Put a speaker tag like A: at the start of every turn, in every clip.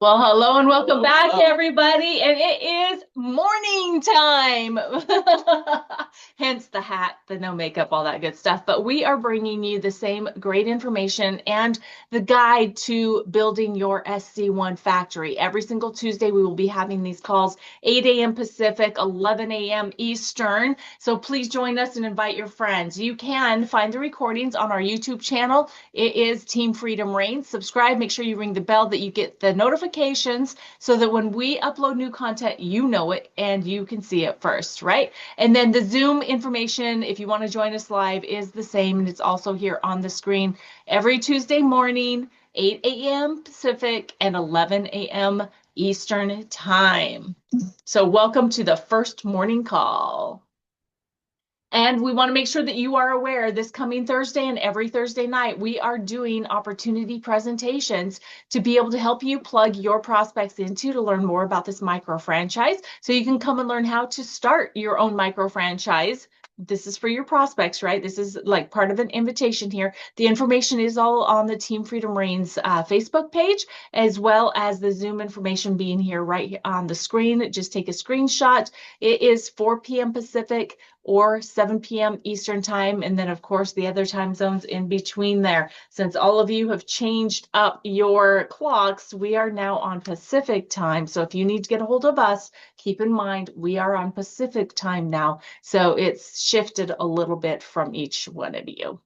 A: Well, hello and welcome back, everybody. And it is morning time. Hence the hat, the no makeup, all that good stuff. But we are bringing you the same great information and the guide to building your SC1 factory. Every single Tuesday, we will be having these calls 8 a.m. Pacific, 11 a.m. Eastern. So please join us and invite your friends. You can find the recordings on our YouTube channel. It is Team Freedom Reigns. Subscribe, make sure you ring the bell that you get the notifications so that when we upload new content, you know it and you can see it first, right? And then the Zoom information, if you want to join us live, is the same, and it's also here on the screen every Tuesday morning, 8 a.m. Pacific and 11 a.m. Eastern Time. So welcome to the first morning call. And we want to make sure that you are aware this coming Thursday and every Thursday night, we are doing opportunity presentations to be able to help you plug your prospects into to learn more about this micro franchise. So you can come and learn how to start your own micro franchise. This is for your prospects, right? This is like part of an invitation here. The information is all on the Team Freedom Reigns Facebook page, as well as the Zoom information being here right on the screen. Just take a screenshot. It is 4 p.m. Pacific or 7 p.m. Eastern time. And then, of course, the other time zones in between there. Since all of you have changed up your clocks, we are now on Pacific time. So if you need to get a hold of us, keep in mind we are on Pacific time now. So it's shifted a little bit from each one of you.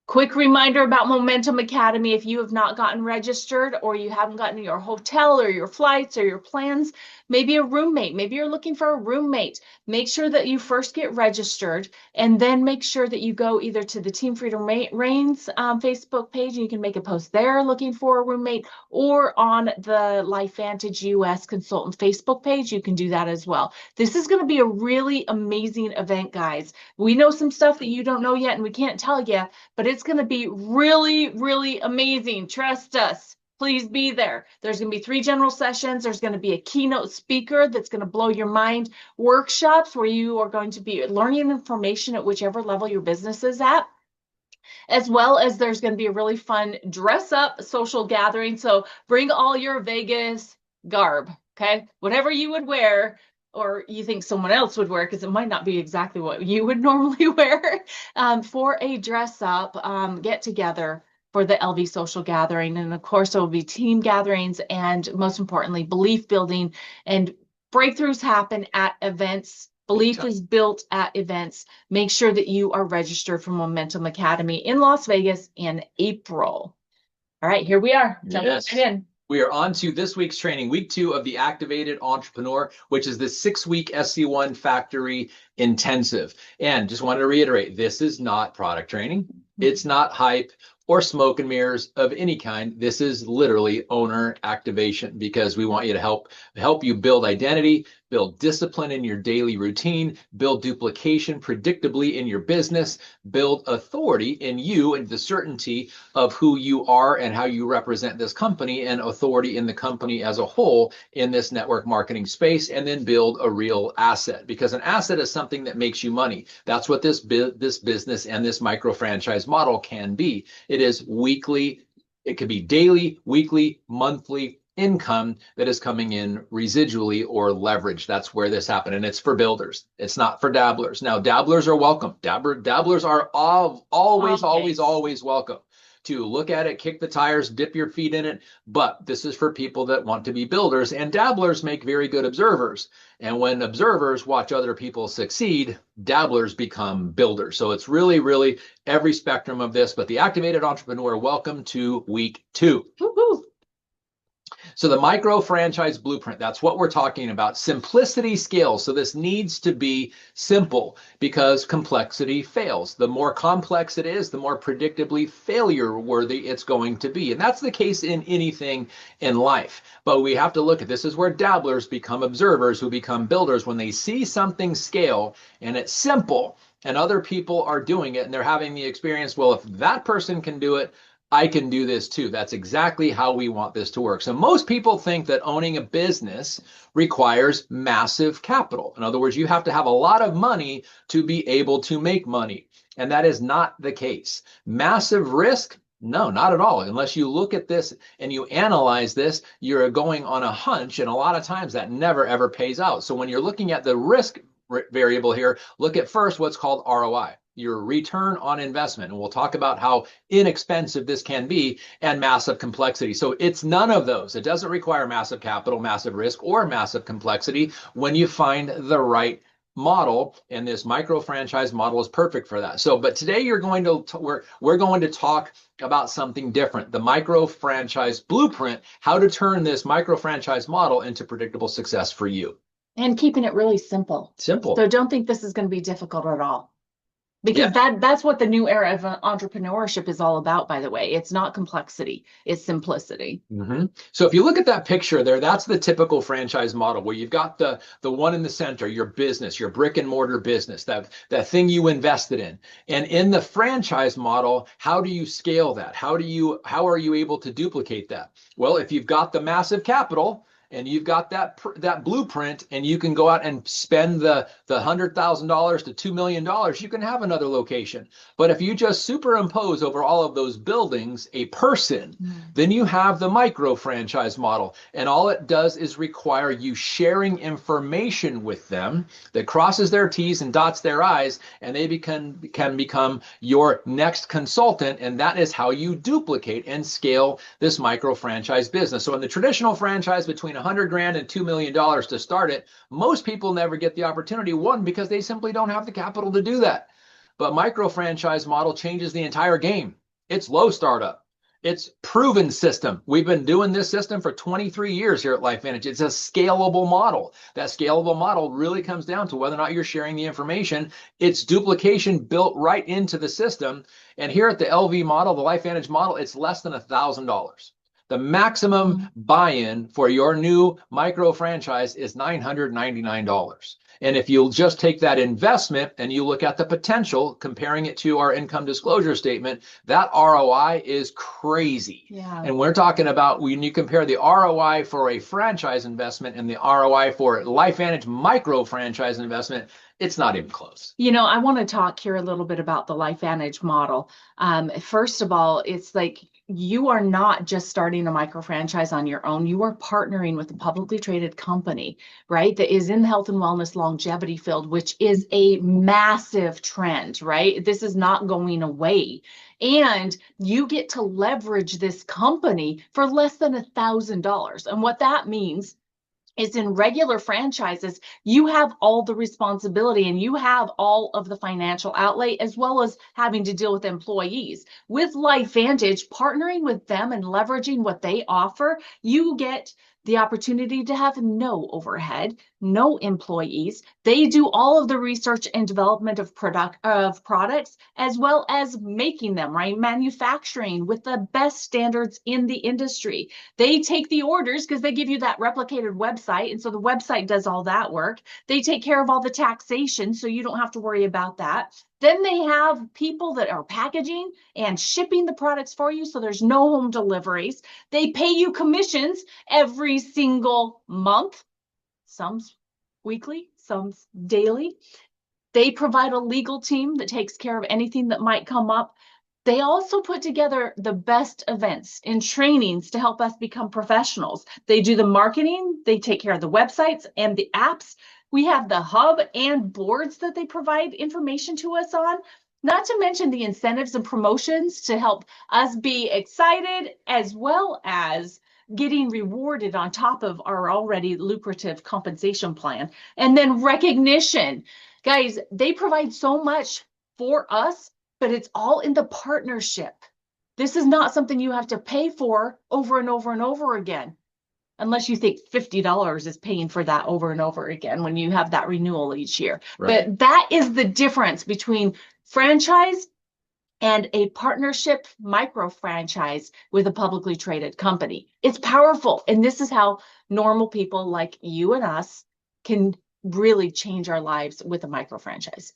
A: Quick reminder about Momentum Academy. If you have not gotten registered or you haven't gotten your hotel or your flights or your plans, maybe a roommate, maybe you're looking for a roommate, make sure that you first get registered and then make sure that you go either to the Team Freedom Reigns Facebook page and you can make a post there looking for a roommate, or on the LifeVantage US Consultant Facebook page, you can do that as well. This is going to be a really amazing event, guys. We know some stuff that you don't know yet and we can't tell you, but it's going to be really, really amazing. Trust us. Please be there. There's going to be 3 general sessions. There's going to be a keynote speaker that's going to blow your mind, workshops where you are going to be learning information at whichever level your business is at, as well as there's going to be a really fun dress up social gathering. So bring all your Vegas garb, okay? Whatever you would wear or you think someone else would wear, because it might not be exactly what you would normally wear, for a dress up get together for the LV social gathering. And of course, there will be team gatherings and most importantly, belief building, and breakthroughs happen at events. Belief is built at events. Make sure that you are registered for Momentum Academy in Las Vegas in April. All right, here we are. Jump
B: Yes.
A: right in.
B: We are on to this week's training, week 2 of the Activated Entrepreneur, which is the 6-week SC1 Factory Intensive. And just wanted to reiterate, this is not product training. It's not hype or smoke and mirrors of any kind. This is literally owner activation, because we want you to help you build identity, build discipline in your daily routine, build duplication predictably in your business, build authority in you and the certainty of who you are and how you represent this company, and authority in the company as a whole in this network marketing space, and then build a real asset, because an asset is something that makes you money. That's what this business and this micro franchise model can be. It is weekly, it could be daily, weekly, monthly income that is coming in residually or leverage. That's where this happened. And it's for builders. It's not for dabblers. Now, dabblers are welcome. Dabblers are always welcome to look at it, kick the tires, dip your feet in it. But this is for people that want to be builders, and dabblers make very good observers. And when observers watch other people succeed, dabblers become builders. So it's really, really every spectrum of this. But the Activated Entrepreneur, welcome to week 2.
A: Woo-hoo.
B: So the micro franchise blueprint, that's what we're talking about. Simplicity scales. So this needs to be simple, because complexity fails. The more complex it is, the more predictably failure worthy it's going to be. And that's the case in anything in life. But we have to look at this is where dabblers become observers who become builders. When they see something scale and it's simple and other people are doing it and they're having the experience, well, if that person can do it, I can do this too. That's exactly how we want this to work. So most people think that owning a business requires massive capital. In other words, you have to have a lot of money to be able to make money. And that is not the case. Massive risk No, not at all. Unless you look at this and you analyze this, you're going on a hunch, and a lot of times that never ever pays out. So when you're looking at the risk variable here, look at first what's called ROI, your return on investment. And we'll talk about how inexpensive this can be and massive complexity. So it's none of those. It doesn't require massive capital, massive risk, or massive complexity when you find the right model, and this micro franchise model is perfect for that. So, but today we're going to talk about something different, the micro franchise blueprint, how to turn this micro franchise model into predictable success for you.
A: And keeping it really simple.
B: Simple.
A: So don't think this is going to be difficult at all. Because
B: Yeah.
A: that's what the new era of entrepreneurship is all about, by the way. It's not complexity, it's simplicity.
B: So if you look at that picture there, that's the typical franchise model where you've got the one in the center, your business, your brick and mortar business, that thing you invested in. And in the franchise model, how do you scale that? How are you able to duplicate that? Well, if you've got the massive capital, and you've got that blueprint, and you can go out and spend the $100,000 to $2 million, you can have another location. But if you just superimpose over all of those buildings a person, then you have the micro franchise model. And all it does is require you sharing information with them that crosses their T's and dots their I's, and they can become your next consultant. And that is how you duplicate and scale this micro franchise business. So in the traditional franchise, between $100,000 and $2 million to start it, most people never get the opportunity. One, because they simply don't have the capital to do that. But micro franchise model changes the entire game. It's low startup. It's proven system. We've been doing this system for 23 years here at LifeVantage. It's a scalable model. That scalable model really comes down to whether or not you're sharing the information. It's duplication built right into the system. And here at the LV model, the LifeVantage model, it's less than $1,000. The maximum buy-in for your new micro franchise is $999. And if you'll just take that investment and you look at the potential, comparing it to our income disclosure statement, that ROI is crazy.
A: Yeah.
B: And we're talking about when you compare the ROI for a franchise investment and the ROI for LifeVantage micro franchise investment, it's not even close.
A: You know, I want to talk here a little bit about the LifeVantage model. First of all, it's like you are not just starting a micro franchise on your own. You are partnering with a publicly traded company, right? That is in the health and wellness longevity field, which is a massive trend, right? This is not going away. And you get to leverage this company for less than $1,000. And what that means is in regular franchises, you have all the responsibility and you have all of the financial outlay, as well as having to deal with employees. With LifeVantage, partnering with them and leveraging what they offer, you get the opportunity to have no overhead, no employees. They do all of the research and development of products, as well as making them, right? Manufacturing with the best standards in the industry. They take the orders because they give you that replicated website. And so the website does all that work. They take care of all the taxation, so you don't have to worry about that. Then they have people that are packaging and shipping the products for you, so there's no home deliveries. They pay you commissions every single month, some weekly, some daily. They provide a legal team that takes care of anything that might come up. They also put together the best events and trainings to help us become professionals. They do the marketing, they take care of the websites and the apps. We have the hub and boards that they provide information to us on, not to mention the incentives and promotions to help us be excited, as well as getting rewarded on top of our already lucrative compensation plan. And then recognition. Guys, they provide so much for us, but it's all in the partnership. This is not something you have to pay for over and over and over again, unless you think $50 is paying for that over and over again when you have that renewal each year. Right. But that is the difference between franchise and a partnership micro franchise with a publicly traded company. It's powerful. And this is how normal people like you and us can really change our lives with a micro franchise.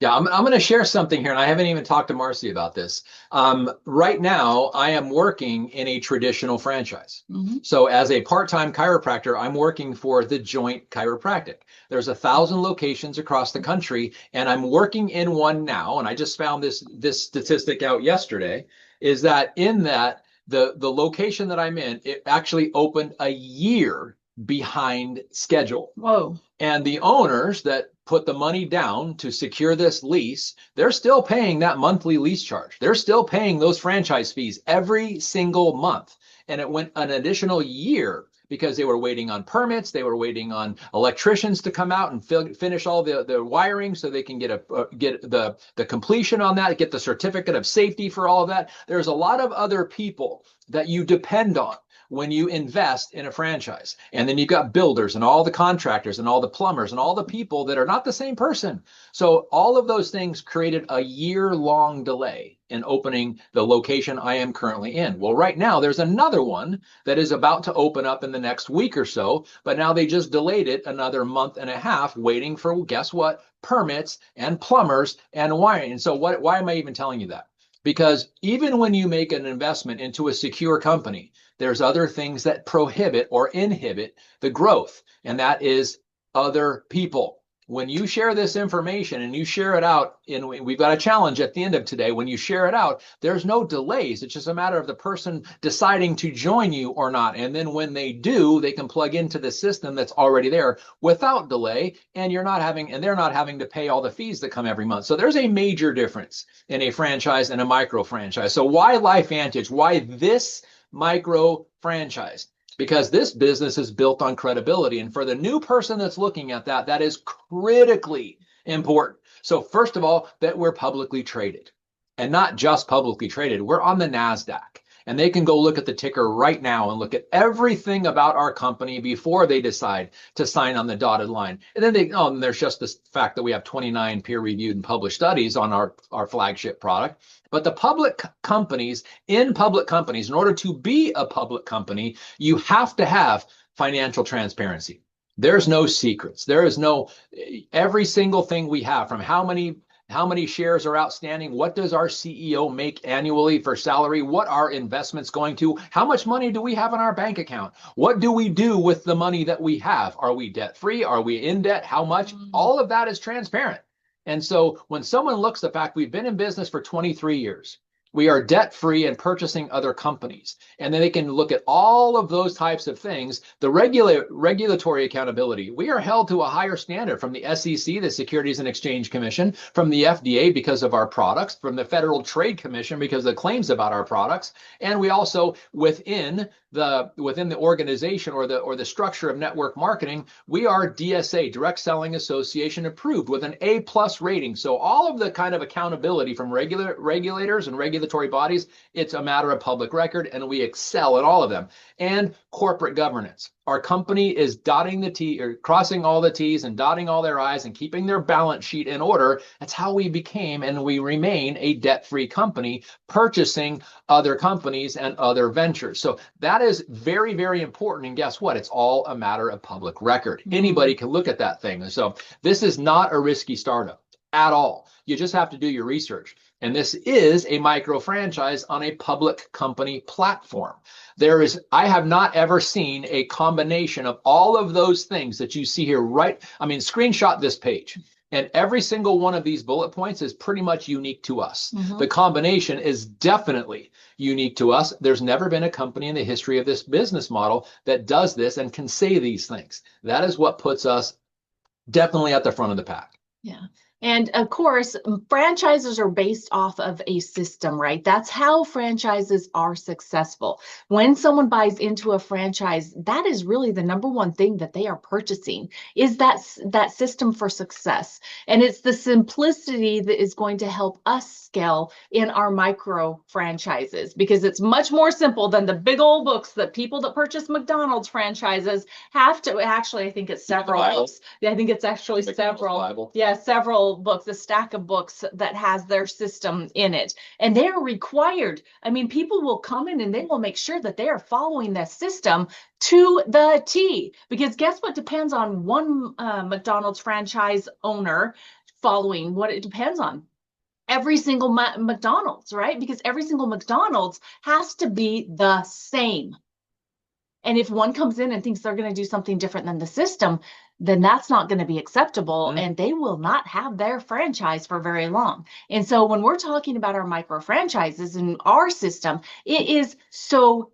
B: Yeah, I'm going to share something here, and I haven't even talked to Marci about this. Right now, I am working in a traditional franchise. So as a part-time chiropractor, I'm working for the Joint Chiropractic. There's 1,000 locations across the country, and I'm working in one now, and I just found this statistic out yesterday. is that the location that I'm in, it actually opened a year behind schedule.
A: Whoa.
B: And the owners that put the money down to secure this lease, they're still paying that monthly lease charge. They're still paying those franchise fees every single month. And it went an additional year because they were waiting on permits. They were waiting on electricians to come out and finish all the wiring so they can get the completion on that, get the certificate of safety for all of that. There's a lot of other people that you depend on when you invest in a franchise. And then you've got builders and all the contractors and all the plumbers and all the people that are not the same person. So all of those things created a year-long delay in opening the location I am currently in. Well, right now there's another one that is about to open up in the next week or so, but now they just delayed it another month and a half waiting for, guess what? Permits and plumbers and wiring. And so why am I even telling you that? Because even when you make an investment into a secure company, there's other things that prohibit or inhibit the growth, and that is other people. When you share this information and you share it out, and we've got a challenge at the end of today, when you share it out, there's no delays. It's just a matter of the person deciding to join you or not. And then when they do, they can plug into the system that's already there without delay, and they're not having to pay all the fees that come every month. So there's a major difference in a franchise and a micro franchise. So why LifeVantage? Why this micro franchise? Because this business is built on credibility. And for the new person that's looking at that, that is critically important. So first of all, that we're publicly traded, and not just publicly traded. We're on the NASDAQ, and they can go look at the ticker right now and look at everything about our company before they decide to sign on the dotted line. And then and there's just this fact that we have 29 peer-reviewed and published studies on our flagship product. But the public companies, in order to be a public company, you have to have financial transparency. There's no secrets. There is no, every single thing we have, from how many shares are outstanding, what does our CEO make annually for salary, what are investments going to, how much money do we have in our bank account, what do we do with the money that we have, are we debt free, are we in debt, how much, all of that is transparent. And so when someone looks at the fact we've been in business for 23 years, we are debt-free and purchasing other companies, and then they can look at all of those types of things. The regulatory accountability, we are held to a higher standard from the SEC, the Securities and Exchange Commission, from the FDA because of our products, from the Federal Trade Commission because of the claims about our products, and we also within the organization or the structure of network marketing, we are DSA, Direct Selling Association approved with an A+ rating. So all of the kind of accountability from regulators and regulatory bodies, it's a matter of public record, and we excel at all of them. And corporate governance. Our company is dotting the T, or crossing all the T's and dotting all their I's and keeping their balance sheet in order. That's how we became and we remain a debt-free company, purchasing other companies and other ventures. So that is very, very important. And guess what? It's all a matter of public record. Anybody can look at that thing. So this is not a risky startup at all. You just have to do your research. And this is a micro franchise on a public company platform. I have not ever seen a combination of all of those things that you see here, right? I mean, screenshot this page. And every single one of these bullet points is pretty much unique to us. The combination is definitely unique to us. There's never been a company in the history of this business model that does this and can say these things. That is what puts us definitely at the front of the pack.
A: Yeah. And of course, franchises are based off of a system, right? That's how franchises are successful. When someone buys into a franchise, that is really the number one thing that they are purchasing, is that system for success. And it's the simplicity that is going to help us scale in our micro franchises, because it's much more simple than the big old books that people that purchase McDonald's franchises have to. Actually, I think it's several books. Yeah, I think it's actually several. Yeah, several books, a stack of books that has their system in it, and they're required. I mean, people will come in and they will make sure that they are following that system to the T, because guess what depends on one McDonald's franchise owner following what it depends on? Every single McDonald's, right? Because every single McDonald's has to be the same. And if one comes in and thinks they're going to do something different than the system, then that's not going to be acceptable, and they will not have their franchise for very long. And so when we're talking about our micro franchises in our system, it is so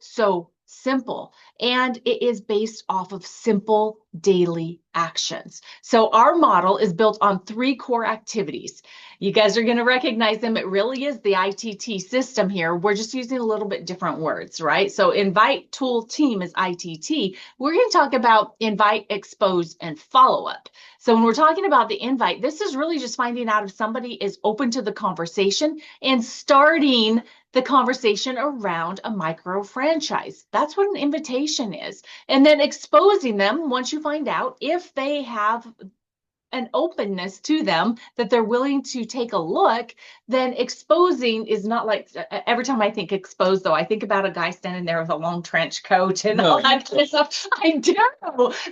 A: simple, and it is based off of simple daily actions. So our model is built on 3 core activities. You guys are going to recognize them. It really is the ITT system here. We're just using a little bit different words, right? So invite, tool, team is ITT. We're going to talk about invite, expose, and follow up. So when we're talking about the invite, this is really just finding out if somebody is open to the conversation and starting the conversation around a micro franchise. That's what an invitation is. And then exposing them once you find out if they have an openness to them, that they're willing to take a look. Then exposing is not like, every time I think expose, though, I think about a guy standing there with a long trench coat and all that kind of stuff. I do.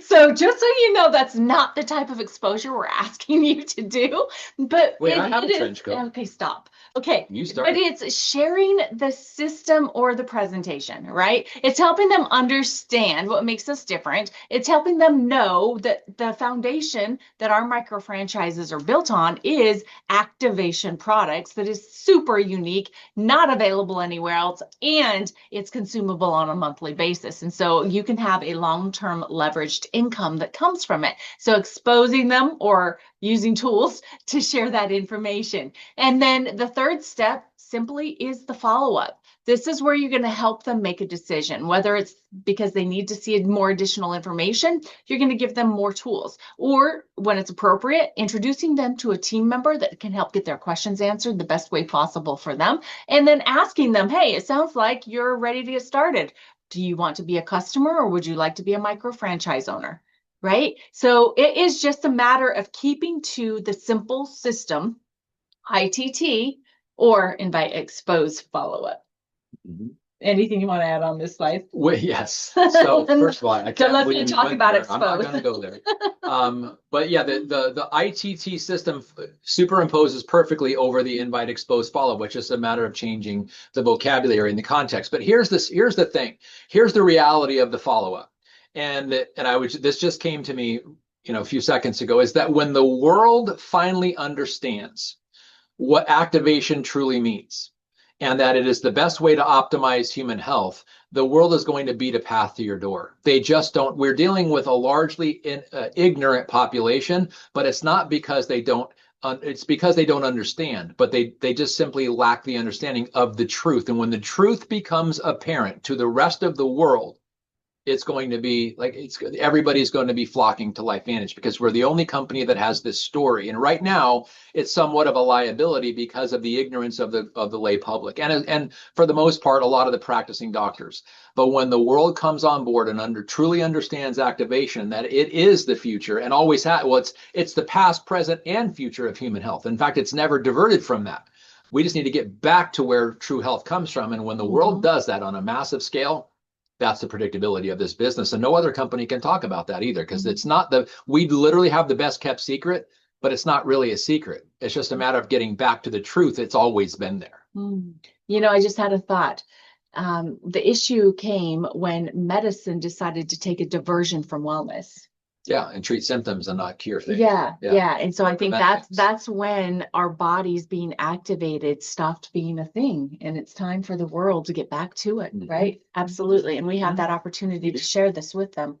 A: So just so you know, that's not the type of exposure we're asking you to do. But
B: wait, I have a trench coat.
A: Okay, stop. Okay,
B: you start.
A: But it's sharing the system or the presentation, right? It's helping them understand what makes us different. It's helping them know that the foundation that our micro franchises are built on is activation products that is super unique, not available anywhere else, and it's consumable on a monthly basis. And so you can have a long-term leveraged income that comes from it. So exposing them or using tools to share that information. And then the third step simply is the follow-up. This is where you're going to help them make a decision, whether it's because they need to see more additional information, you're going to give them more tools, or when it's appropriate, introducing them to a team member that can help get their questions answered the best way possible for them. And then asking them, hey, it sounds like you're ready to get started. Do you want to be a customer, or would you like to be a micro franchise owner? Right? So it is just a matter of keeping to the simple system, ITT, or invite, expose, follow up. Anything you want to add on this slide?
B: Well, yes. So first of all, I can't
A: believe you talk about expose.
B: I'm not going to go there. But yeah, the ITT system superimposes perfectly over the invite, expose, follow, which is a matter of changing the vocabulary and the context. But here's the thing. Here's the reality of the follow up. And this just came to me, a few seconds ago, is that when the world finally understands what activation truly means, and that it is the best way to optimize human health, the world is going to beat a path to your door. They just don't. We're dealing with a largely ignorant population, but it's not because they don't. It's because they don't understand, but they just simply lack the understanding of the truth. And when the truth becomes apparent to the rest of the world, it's going to be like everybody's going to be flocking to LifeVantage because we're the only company that has this story. And right now, it's somewhat of a liability because of the ignorance of the lay public and for the most part, a lot of the practicing doctors. But when the world comes on board and truly understands activation, that it is the future and always has. Well, it's the past, present, and future of human health. In fact, it's never diverted from that. We just need to get back to where true health comes from. And when the world does that on a massive scale, that's the predictability of this business. And no other company can talk about that either, because it's not we literally have the best kept secret, but it's not really a secret. It's just a matter of getting back to the truth. It's always been there.
A: I just had a thought. The issue came when medicine decided to take a diversion from wellness.
B: Yeah, and treat symptoms and not cure things.
A: Yeah. And so I think that's when our bodies being activated stopped being a thing, and it's time for the world to get back to it, right? Absolutely. And we have that opportunity to share this with them.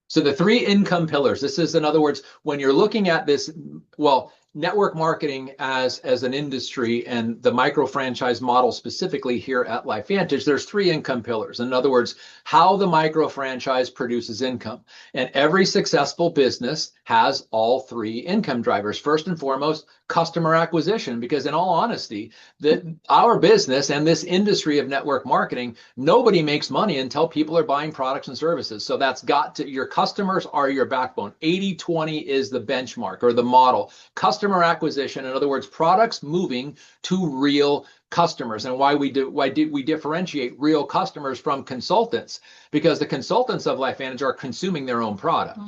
B: So the 3 income pillars, this is, in other words, when you're looking at this, network marketing as an industry and the micro franchise model specifically here at LifeVantage, there's 3 income pillars. In other words, how the micro franchise produces income. And every successful business has all 3 income drivers. First and foremost, customer acquisition, because in all honesty, our business and this industry of network marketing, nobody makes money until people are buying products and services. So that's your customers are your backbone. 80-20 is the benchmark or the model. Customer acquisition, in other words, products moving to real customers. And why do we differentiate real customers from consultants? Because the consultants of LifeVantage are consuming their own product,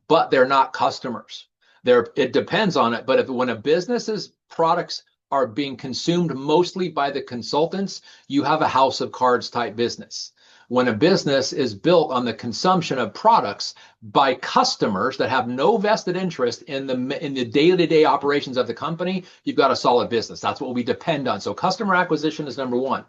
B: but they're not customers. It depends on it. But when a business's products are being consumed mostly by the consultants, you have a house of cards type business. When a business is built on the consumption of products by customers that have no vested interest in the day-to-day operations of the company, you've got a solid business. That's what we depend on. So customer acquisition is number one.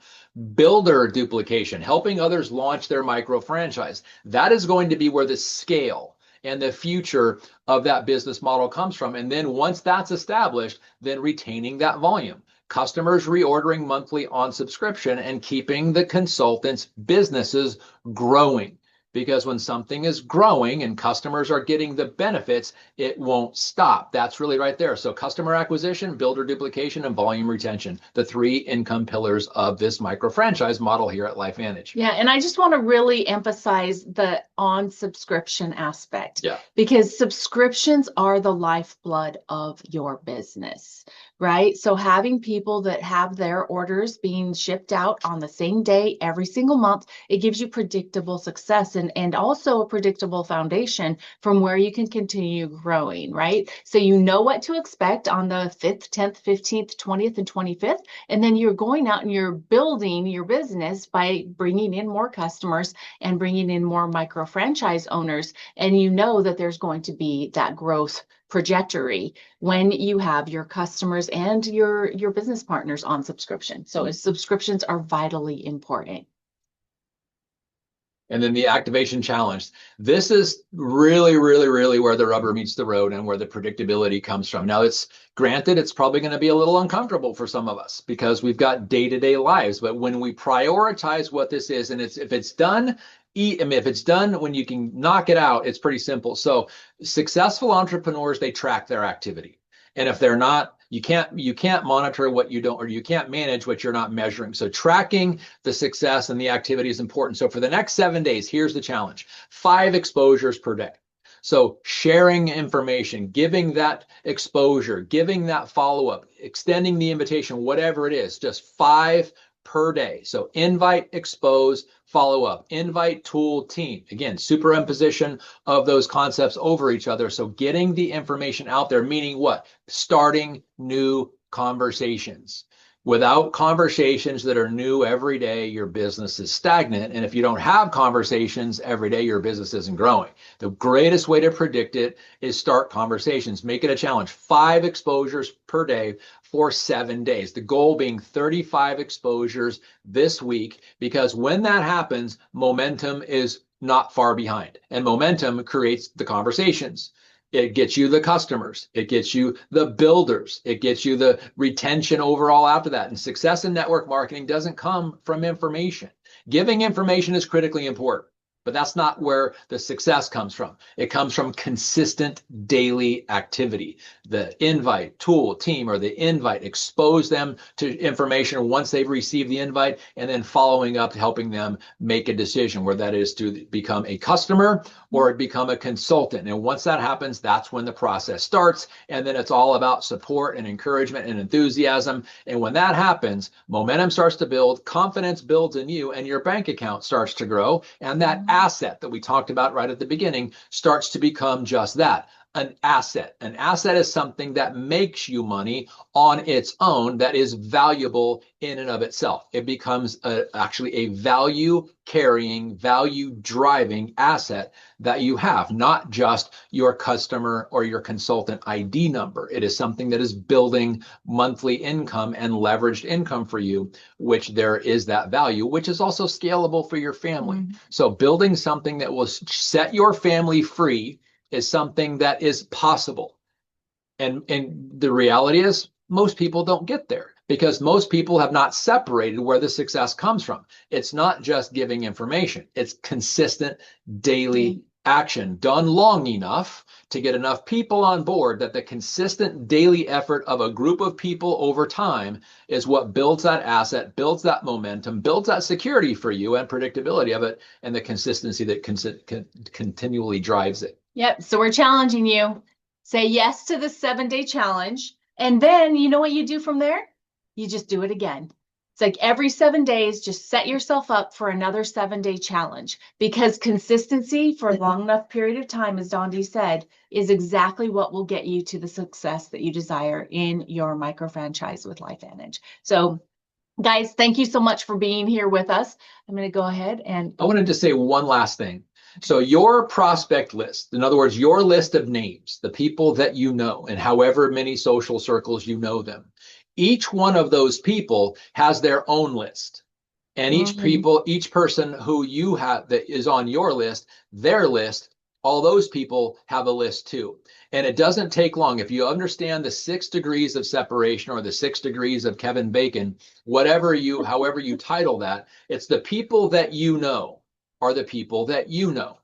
B: Builder duplication, helping others launch their micro franchise. That is going to be where the scale and the future of that business model comes from. And then once that's established, then retaining that volume. Customers reordering monthly on subscription and keeping the consultants' businesses growing. Because when something is growing and customers are getting the benefits, it won't stop. That's really right there. So customer acquisition, builder duplication, and volume retention, the three income pillars of this micro franchise model here at LifeVantage.
A: Yeah, and I just want to really emphasize the on subscription aspect.
B: Yeah.
A: Because subscriptions are the lifeblood of your business, right? So having people that have their orders being shipped out on the same day every single month, it gives you predictable success and also a predictable foundation from where you can continue growing, right? So you know what to expect on the 5th, 10th, 15th, 20th, and 25th, and then you're going out and you're building your business by bringing in more customers and bringing in more micro franchise owners, and you know that there's going to be that growth trajectory when you have your customers and your business partners on subscription. So subscriptions are vitally important.
B: And then the activation challenge. This is really, really, really where the rubber meets the road and where the predictability comes from. Now, it's granted, it's probably going to be a little uncomfortable for some of us because we've got day-to-day lives. But when we prioritize what this is, and if it's done when you can knock it out, it's pretty simple. So successful entrepreneurs, they track their activity. And if they're not, you can't monitor what you don't, or you can't manage what you're not measuring. So tracking the success and the activity is important. So for the next 7 days, here's the challenge: 5 exposures per day. So sharing information, giving that exposure, giving that follow-up, extending the invitation, whatever it is, just 5 per day. So invite, expose, follow up, invite, tool, team. Again, superimposition of those concepts over each other. So getting the information out there, meaning what? Starting new conversations. Without conversations that are new every day, your business is stagnant. And if you don't have conversations every day, your business isn't growing. The greatest way to predict it is start conversations. Make it a challenge. 5 exposures per day for 7 days. The goal being 35 exposures this week, because when that happens, momentum is not far behind. And momentum creates the conversations. It gets you the customers. It gets you the builders. It gets you the retention overall after that. And success in network marketing doesn't come from information. Giving information is critically important, but that's not where the success comes from. It comes from consistent daily activity. The invite, tool, team, or the invite, expose them to information once they've received the invite, and then following up, helping them make a decision, where that is to become a customer or become a consultant. And once that happens, that's when the process starts. And then it's all about support and encouragement and enthusiasm. And when that happens, momentum starts to build, confidence builds in you, and your bank account starts to grow. And that asset that we talked about right at the beginning starts to become just that, an asset. An asset is something that makes you money on its own, that is valuable in and of itself. It becomes actually a value carrying, value driving asset that you have, not just your customer or your consultant ID number. It is something that is building monthly income and leveraged income for you, which there is that value, which is also scalable for your family. So building something that will set your family free is something that is possible. And the reality is, most people don't get there because most people have not separated where the success comes from. It's not just giving information. It's consistent daily action done long enough to get enough people on board that the consistent daily effort of a group of people over time is what builds that asset, builds that momentum, builds that security for you and predictability of it, and the consistency that continually drives it.
A: Yep. So we're challenging you. Say yes to the 7-day challenge. And then you know what you do from there? You just do it again. It's like every 7 days, just set yourself up for another 7-day challenge, because consistency for a long enough period of time, as Drondee said, is exactly what will get you to the success that you desire in your micro franchise with LifeVantage. So Guys, thank you so much for being here with us. I'm going to go ahead and
B: I wanted to say one last thing. So your prospect list, in other words, your list of names, the people that you know, and however many social circles you know them, each one of those people has their own list. And
A: Mhm.
B: each person who you have that is on your list, their list, all those people have a list too. And it doesn't take long. If you understand the 6 degrees of separation or the 6 degrees of Kevin Bacon, however you title that, it's the people that you know are the people that you know.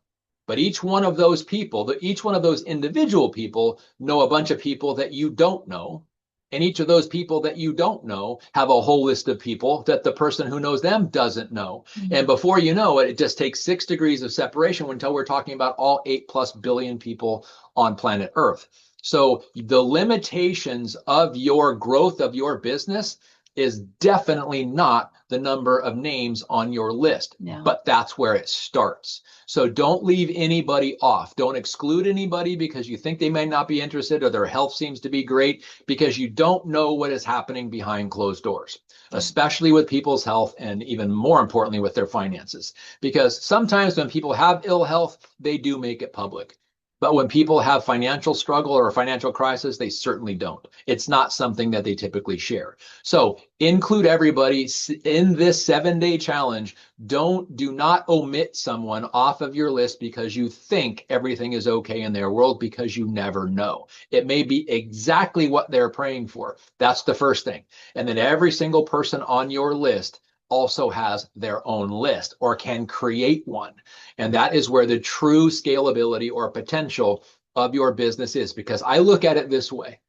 B: But each one of those people, each one of those individual people know a bunch of people that you don't know. And each of those people that you don't know have a whole list of people that the person who knows them doesn't know. And
A: Mhm.
B: before you know it, it just takes 6 degrees of separation until we're talking about all 8+ billion people on planet Earth. So the limitations of your growth of your business is definitely not the number of names on your list,
A: No.
B: but that's where it starts. So don't leave anybody off. Don't exclude anybody because you think they may not be interested or their health seems to be great, because you don't know what is happening behind closed doors, especially with people's health and even more importantly with their finances. Because sometimes when people have ill health, they do make it public. But when people have financial struggle or a financial crisis, they certainly don't. It's not something that they typically share. So include everybody in this 7-day challenge. Do not omit someone off of your list because you think everything is okay in their world, because you never know. It may be exactly what they're praying for. That's the first thing. And then every single person on your list also has their own list or can create one. And that is where the true scalability or potential of your business is, because I look at it this way.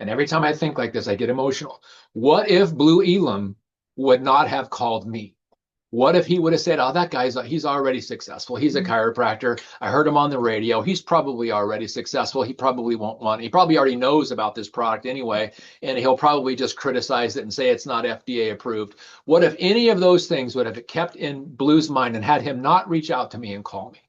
B: And every time I think like this, I get emotional. What if Blue Elam would not have called me? What if he would have said, "Oh, that he's already successful. He's a
A: Mhm.
B: chiropractor. I heard him on the radio. He's probably already successful. He probably won't want. He probably already knows about this product anyway, and he'll probably just criticize it and say it's not FDA approved." What if any of those things would have kept in Blue's mind and had him not reach out to me and call me?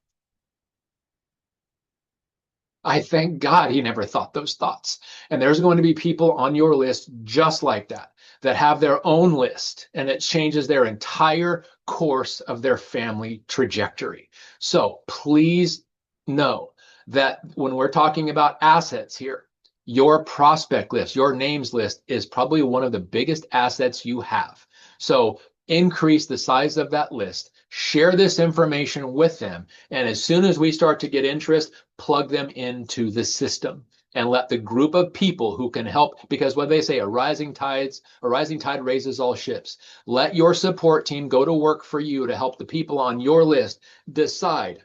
B: I thank God he never thought those thoughts. And there's going to be people on your list just like that, that have their own list, and it changes their entire course of their family trajectory. So please know that when we're talking about assets here, your prospect list, your names list is probably one of the biggest assets you have. So increase the size of that list, share this information with them. And as soon as we start to get interest, plug them into the system and let the group of people who can help, because what they say, a rising tide raises all ships. Let your support team go to work for you to help the people on your list decide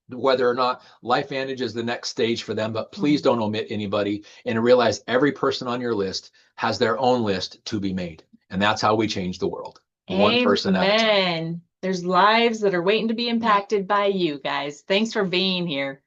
B: whether or not LifeVantage is the next stage for them. But please don't omit anybody, and realize every person on your list has their own list to be made. And that's how we change the world, one person at a time.
A: Amen. There's lives that are waiting to be impacted by you guys. Thanks for being here.